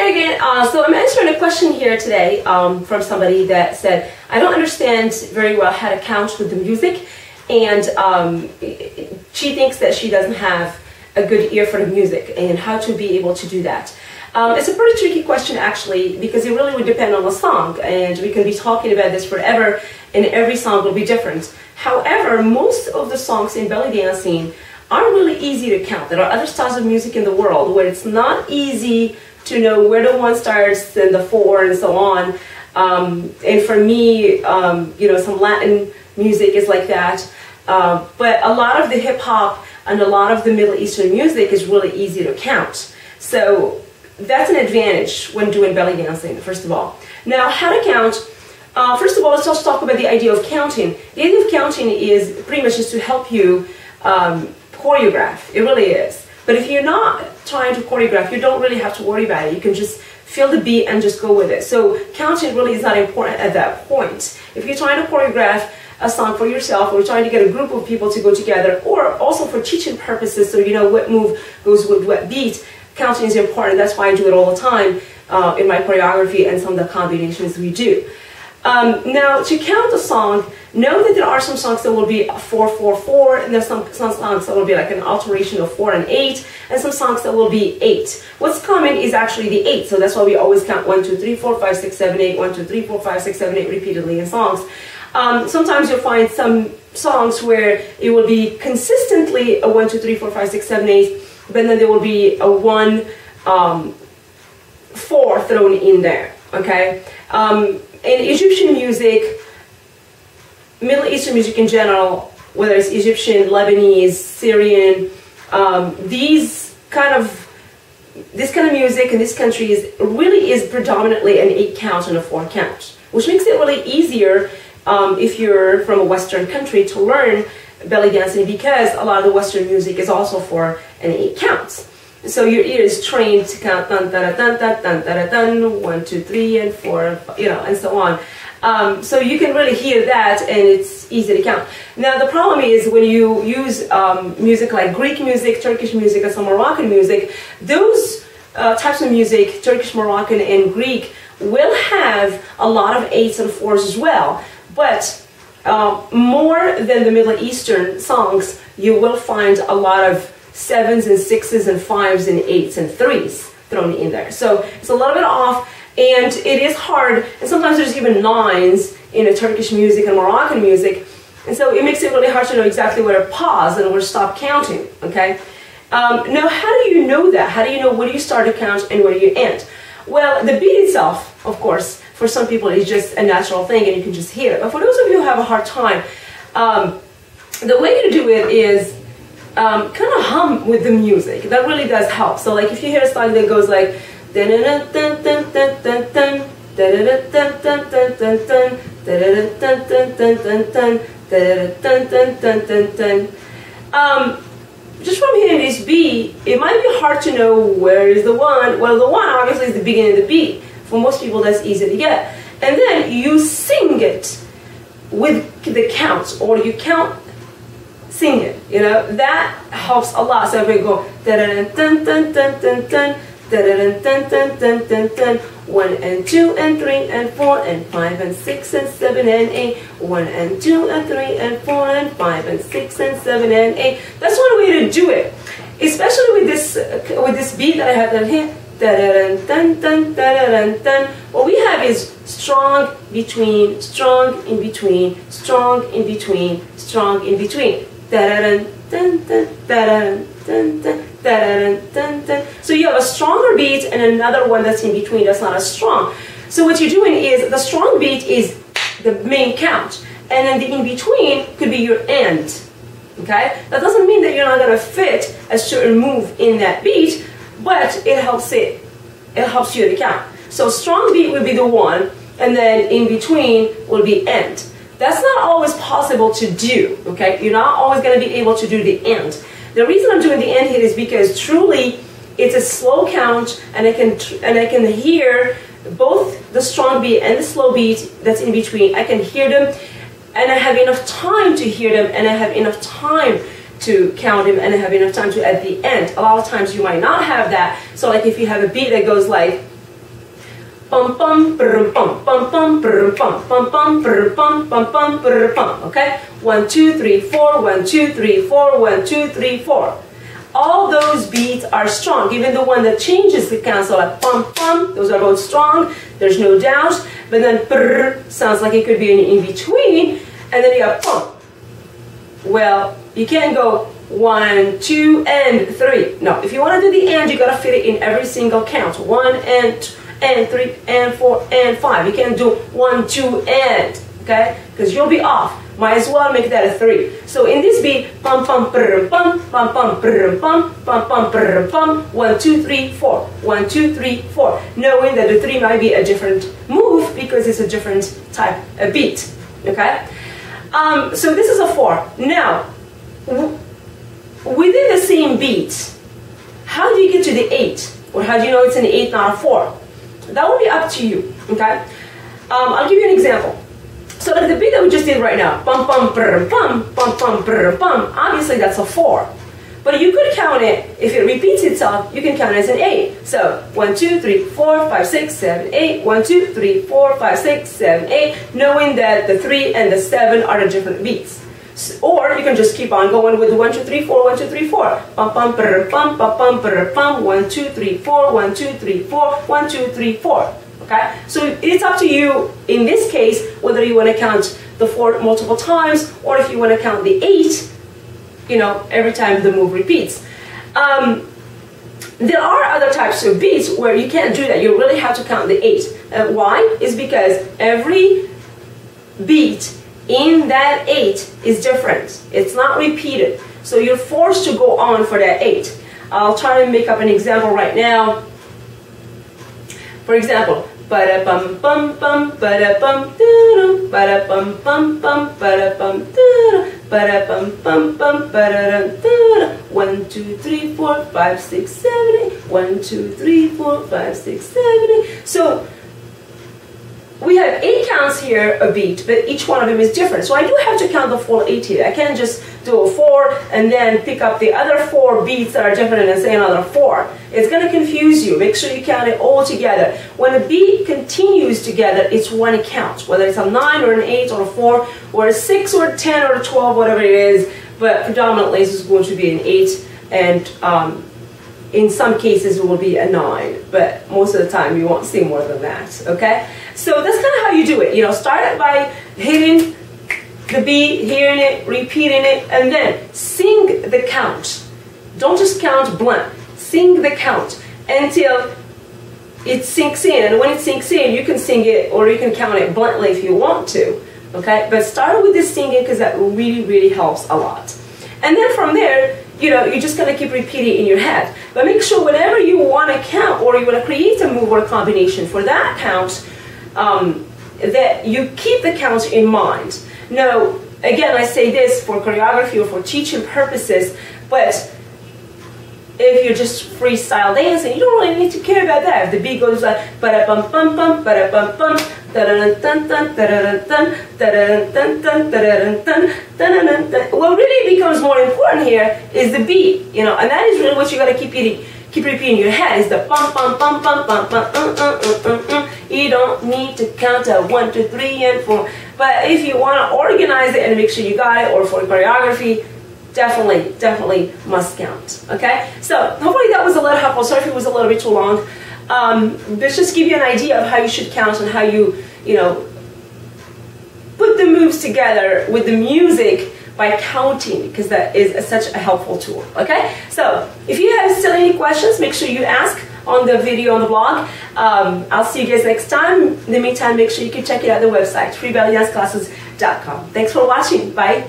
Hi again. So I'm answering a question here today from somebody that said, I don't understand very well how to count with the music, and she thinks that she doesn't have a good ear for the music and how to be able to do that. It's a pretty tricky question actually, because it really would depend on the song, and we can be talking about this forever and every song will be different. However, most of the songs in belly dancing aren't really easy to count. There are other styles of music in the world where it's not easy to know where the one starts and the four and so on. And for me, you know, some Latin music is like that. But a lot of the hip hop and a lot of the Middle Eastern music is really easy to count. So that's an advantage when doing belly dancing, first of all. Now, how to count? First of all, let's just talk about the idea of counting. The idea of counting is pretty much just to help you choreograph. It really is. But if you're not trying to choreograph, you don't really have to worry about it. You can just feel the beat and just go with it. So counting really is not important at that point. If you're trying to choreograph a song for yourself, or trying to get a group of people to go together, or also for teaching purposes, so you know what move goes with what beat, counting is important. That's why I do it all the time in my choreography and some of the combinations we do. Now, to count a song, know that there are some songs that will be 4-4-4, and there's some songs that will be like an alteration of 4 and 8, and some songs that will be 8. What's common is actually the 8, so that's why we always count 1, 2, 3, 4, 5, 6, 7, 8, 1, 2, 3, 4, 5, 6, 7, 8 repeatedly in songs. Sometimes you'll find some songs where it will be consistently a 1, 2, 3, 4, 5, 6, 7, 8, but then there will be a 1, 4 thrown in there, okay? In Egyptian music, Middle Eastern music in general, whether it's Egyptian, Lebanese, Syrian, this kind of music in this country really is predominantly an 8 count and a 4 count, which makes it really easier if you're from a Western country to learn belly dancing, because a lot of the Western music is also for an 8 counts. So your ear is trained to count dun dun dun dun dun dun dun 1, 2, 3, and 4, you know, and so on. So you can really hear that, and it's easy to count. Now the problem is when you use music like Greek music, Turkish music, and some Moroccan music, those types of music, Turkish, Moroccan, and Greek, will have a lot of 8s and 4s as well. But more than the Middle Eastern songs, you will find a lot of 7s and 6s and 5s and 8s and 3s thrown in there. So it's a little bit off, and it is hard, and sometimes there's even 9s in a Turkish music and Moroccan music, and so it makes it really hard to know exactly where to pause and where to stop counting, okay? Now, how do you know that? How do you know where you start to count and where you end? Well, the beat itself, of course, for some people is just a natural thing and you can just hear it. But for those of you who have a hard time, the way to do it is kind of hum with the music. That really does help. So like if you hear a song that goes like dun dun dun dun dun dun dun dun dun dun dun dun dun dun, just from hearing this beat, it might be hard to know where is the 1. Well, the 1 obviously is the beginning of the beat. For most people, that's easy to get. And then you sing it with the counts, or you count, sing it. You know, that helps a lot. So if we go da da dun dun dun dun dun da da dun dun dun dun dun 1 and 2 and 3 and 4 and 5 and 6 and 7 and 8 1 and 2 and 3 and 4 and 5 and 6 and 7 and 8. That's one way to do it, especially with this beat that I have done here. Da da dun dun da da dun. What we have is strong between, strong in between, strong in between, strong in between. Da da dun dun dun da dun dun dun dun. So you have a stronger beat and another one that's in between that's not as strong. So what you're doing is the strong beat is the main count, and then the in between could be your end. Okay? That doesn't mean that you're not going to fit a certain move in that beat, but it helps you to count. So strong beat would be the 1, and then in between will be end. That's not always possible to do, okay? You're not always going to be able to do the end. The reason I'm doing the end here is because truly it's a slow count, and I can hear both the strong beat and the slow beat that's in between. I can hear them, and I have enough time to hear them, and I have enough time to count them, and have enough time to at the end. A lot of times you might not have that. So like if you have a beat that goes like Pum pum pum pum pum pum pum pum pum pum pum pum pum pum. Okay? 1, 2, 3, 4. 1, 2, 3, 4. 1, 2, 3, 4. All those beats are strong. Even the one that changes the count, so like pum pum, those are both strong. There's no doubt. But then brr sounds like it could be in between, and then you have pum. Well, you can't go 1, 2, and 3. No, if you want to do the and, you gotta fit it in every single count. 1 and 2. And 3 and 4 and 5. You can't do 1, 2, and, okay? Because you'll be off. Might as well make that a 3. So in this beat, pum pum pum pum pum pum pum pum pum pum pum 1, 2, 3, 4. 1, 2, 3, 4. Knowing that the 3 might be a different move because it's a different type of beat. Okay? So this is a 4. Now, within the same beat, how do you get to the 8? Or how do you know it's an 8, not a 4? That will be up to you, okay? I'll give you an example. So like the beat that we just did right now, pum pum pum pum pum pum pum, obviously that's a 4. But you could count it, if it repeats itself, you can count it as an 8. So 1, 2, 3, 4, 5, 6, 7, 8. 1, 2, 3, 4, 5, 6, 7, 8. Knowing that the 3 and the 7 are the different beats. Or you can just keep on going with 1, 2, 3, 4, 1, 2, 3, 4. Pum pum pum pum pum pum 1, 2, 3, 4, 1, 2, 3, 4, 1, 2, 3, 4. Okay? So it's up to you in this case whether you want to count the 4 multiple times or if you want to count the 8, you know, every time the move repeats. There are other types of beats where you can't do that. You really have to count the 8. Why? Is because every beat in that 8 is different. It's not repeated. So you're forced to go on for that 8. I'll try to make up an example right now. For example, ba-da-bum bum bum ba-da-bum doo-dum ba-da-bum bum bum ba-da-bum doo-dum ba-da-bum bum bum ba-da-dum doo-dum 1, 2, 3, 4, 5, 6, 7, 8 1, 2, 3, 4, 5, 6, 7, 8 So we have 8 counts here a beat, but each one of them is different. So I do have to count the full 8 here. I can't just do a 4 and then pick up the other 4 beats that are different and say another 4. It's going to confuse you. Make sure you count it all together. When a beat continues together, it's one count, whether it's a 9 or an 8 or a 4 or a 6 or a 10 or a 12, whatever it is. But predominantly, this is going to be an 8, and in some cases, it will be a 9, but most of the time, you won't see more than that, okay? So that's kind of how you do it. You know, start it by hitting the beat, hearing it, repeating it, and then sing the count. Don't just count blunt. Sing the count until it sinks in. And when it sinks in, you can sing it or you can count it bluntly if you want to, okay? But start with this singing because that really, really helps a lot. And then from there, you know, you're just going to keep repeating in your head. But make sure whenever you want to count or you want to create a move or a combination for that count, that you keep the count in mind. Now, again, I say this for choreography or for teaching purposes, but if you're just freestyle dancing, you don't really need to care about that. If the beat goes like ba-da-bum bum bum ba-da-bum bum da-da-dun dun da-da-dun da-da-dun dun da-da-dun da-da-dun. What really becomes more important here is the beat, you know, and that is really what you got to keep repeating in your head is the bum bum bum bum bum bum. You don't need to count to 1, 2, 3, and 4. But if you want to organize it and make sure you got it, or for choreography, definitely must count. Okay? So hopefully that was a little helpful. Sorry if it was a little bit too long. Let's just give you an idea of how you should count and how you know, put the moves together with the music by counting, because that is such a helpful tool. Okay? So if you have still any questions, make sure you ask on the video on the blog. I'll see you guys next time. In the meantime, make sure you can check it out on the website, freebellydanceclasses.com. Thanks for watching. Bye.